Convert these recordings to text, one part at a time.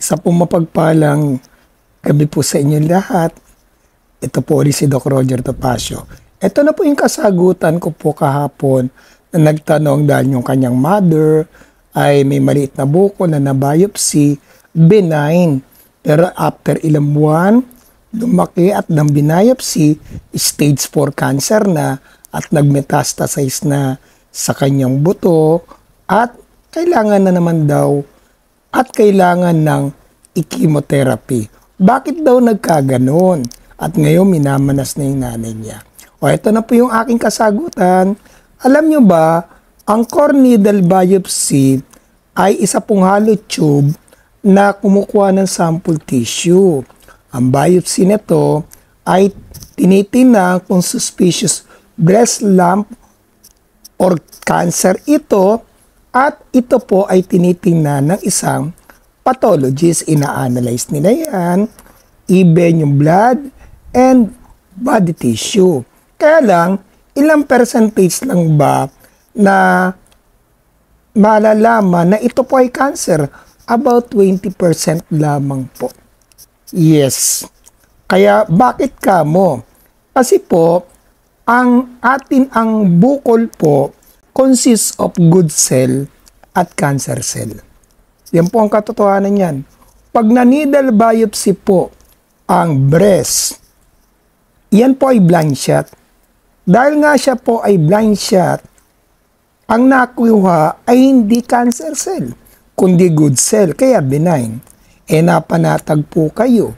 Isa pong mapagpalang gabi po sa inyong lahat. Ito po ulit si Doc Roger Topacio. Ito na po yung kasagutan ko po kahapon na nagtanong dahil yung kanyang mother ay may maliit na bukol na na-biopsy, benign. Pero after ilang buwan, lumaki at ng biopsy, stage 4 cancer na at nagmetastasize na sa kanyang buto at kailangan na naman daw at kailangan ng chemotherapy. Bakit daw nagkaganon? At ngayon minamanas na yung nanay niya. O ito na po yung aking kasagutan. Alam nyo ba, ang core needle biopsy ay isa pong hollow tube na kumukuha ng sample tissue. Ang biopsy nito ay tinitingnan kung suspicious breast lump or cancer ito. At ito po ay tinitingnan ng isang pathologist. Ina-analyze nila yan, even yung blood and body tissue. Kaya lang, ilang percentage lang ba na malalaman na ito po ay cancer? About 20% lamang po. Yes. Kaya bakit kamo? Kasi po, ang bukol po consists of good cell at cancer cell. Yan po ang katotohanan yan. Pag na-needle biopsy po ang breast, yan po ay blind shot. Dahil nga siya po ay blind shot, ang nakuha ay hindi cancer cell, kundi good cell, kaya benign. E napanatag po kayo.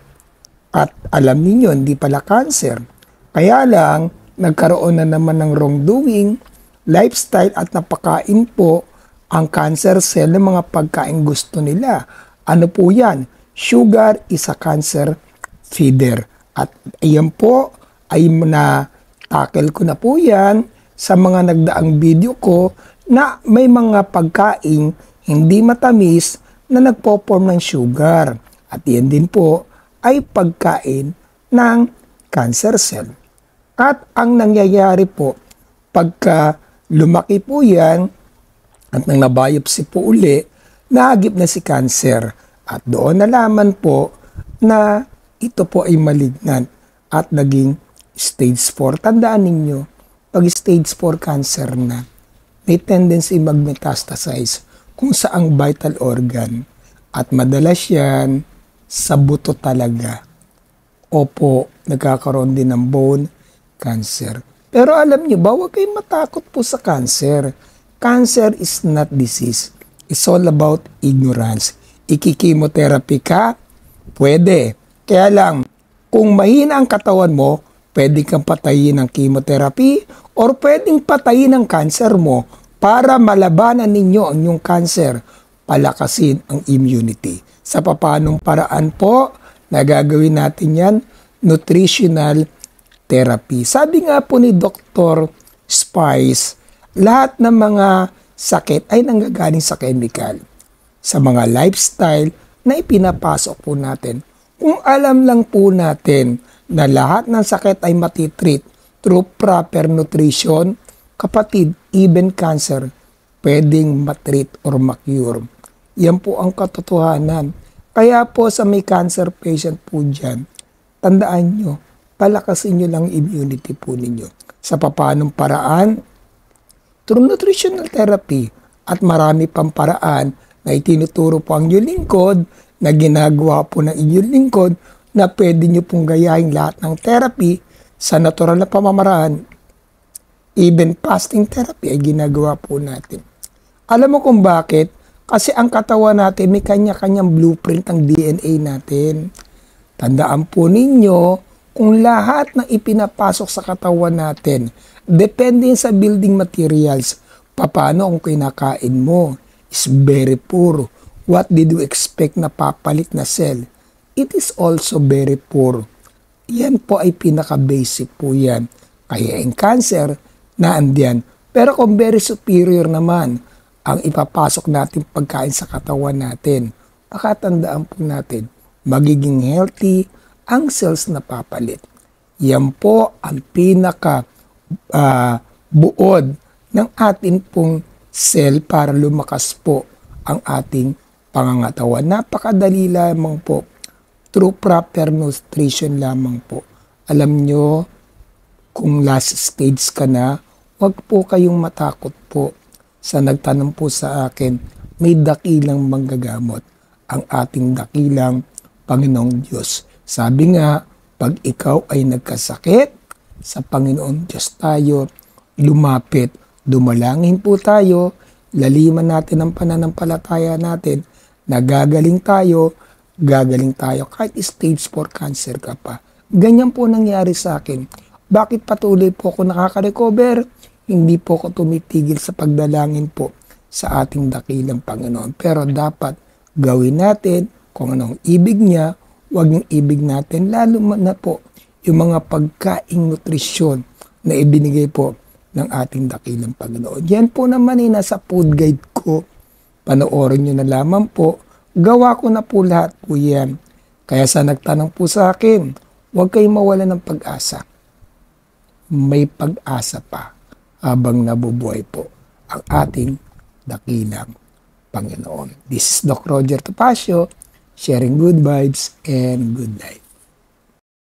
At alam niyo hindi pala cancer. Kaya lang, nagkaroon na naman ng wrongdoing, lifestyle at napakain po ang cancer cell ng mga pagkain gusto nila. Ano po yan? Sugar is a cancer feeder. At ayan po ay na-tackle ko na po yan sa mga nagdaang video ko na may mga pagkain hindi matamis na nagpo-form ng sugar. At yan din po ay pagkain ng cancer cell. At ang nangyayari po pagka lumaki po yan at nang nabiopsy po uli, nahagip na si cancer. At doon nalaman po na ito po ay malignant at naging stage 4. Tandaan ninyo, pag stage 4 cancer na, may tendency mag-metastasize kung saang vital organ. At madalas yan sa buto talaga. Opo, nagkakaroon din ng bone cancer. Pero alam niyo ba, huwag kayong matakot po sa cancer. Cancer is not disease. It's all about ignorance. Iki-chemotherapy ka? Pwede. Kaya lang, kung mahina ang katawan mo, pwede kang patayin ng chemotherapy or pwedeng patayin ang cancer mo para malabanan ninyo ang inyong cancer. Palakasin ang immunity. Sa papanong paraan po, nagagawin natin yan, nutritional therapy. Sabi nga po ni Dr. Spice, lahat ng mga sakit ay nanggagaling sa chemical, sa mga lifestyle na ipinapasok po natin. Kung alam lang po natin na lahat ng sakit ay matitreat through proper nutrition, kapatid, even cancer, pwedeng matreat or makure. Yan po ang katotohanan. Kaya po sa may cancer patient po dyan, tandaan nyo, palakasin nyo lang immunity po ninyo. Sa papanong paraan, through nutritional therapy at marami pang paraan na itinuturo po ang inyong lingkod, na ginagawa po ng inyong lingkod, na pwede nyo pong gayahin lahat ng therapy sa natural na pamamaraan. Even fasting therapy ay ginagawa po natin. Alam mo kung bakit? Kasi ang katawan natin may kanya-kanyang blueprint ang DNA natin. Tandaan po ninyo, kung lahat ng ipinapasok sa katawan natin, depende sa building materials, paano kung kinakain mo is very poor. What did you expect na papalit na cell? It is also very poor. Yan po ay pinaka-basic po yan. Kaya in cancer, naandiyan. Pero kung very superior naman, ang ipapasok natin pagkain sa katawan natin, pakatandaan po natin, magiging healthy ang cells na papalit. Yan po ang pinaka buod ng ating pong cell para lumakas po ang ating pangangatawan. Napakadali lamang po. Through proper nutrition lamang po. Alam nyo, kung last stage ka na, wag po kayong matakot po. Sa nagtanong po sa akin, may dakilang manggagamot. Ang ating dakilang Panginoong Diyos. Sabi nga, pag ikaw ay nagkasakit, sa Panginoon Diyos tayo, lumapit, dumalangin po tayo, laliman natin ang pananampalataya natin, gagaling tayo kahit stage 4 cancer ka pa. Ganyan po nangyari sa akin. Bakit patuloy po ako nakaka-recover? Hindi po ako tumitigil sa pagdalangin po sa ating dakilang Panginoon. Pero dapat gawin natin kung anong ibig niya, huwag yung ibig natin, lalo na po yung mga pagkaing nutrisyon na ibinigay po ng ating dakilang Panginoon. Yan po naman ay nasa food guide ko. Panoorin nyo na lamang po. Gawa ko na po lahat po yan. Kaya sa nagtanong po sa akin, huwag kayong mawala ng pag-asa. May pag-asa pa habang nabubuhay po ang ating dakilang Panginoon. This is Doc Roger Topacio, sharing good vibes and good life.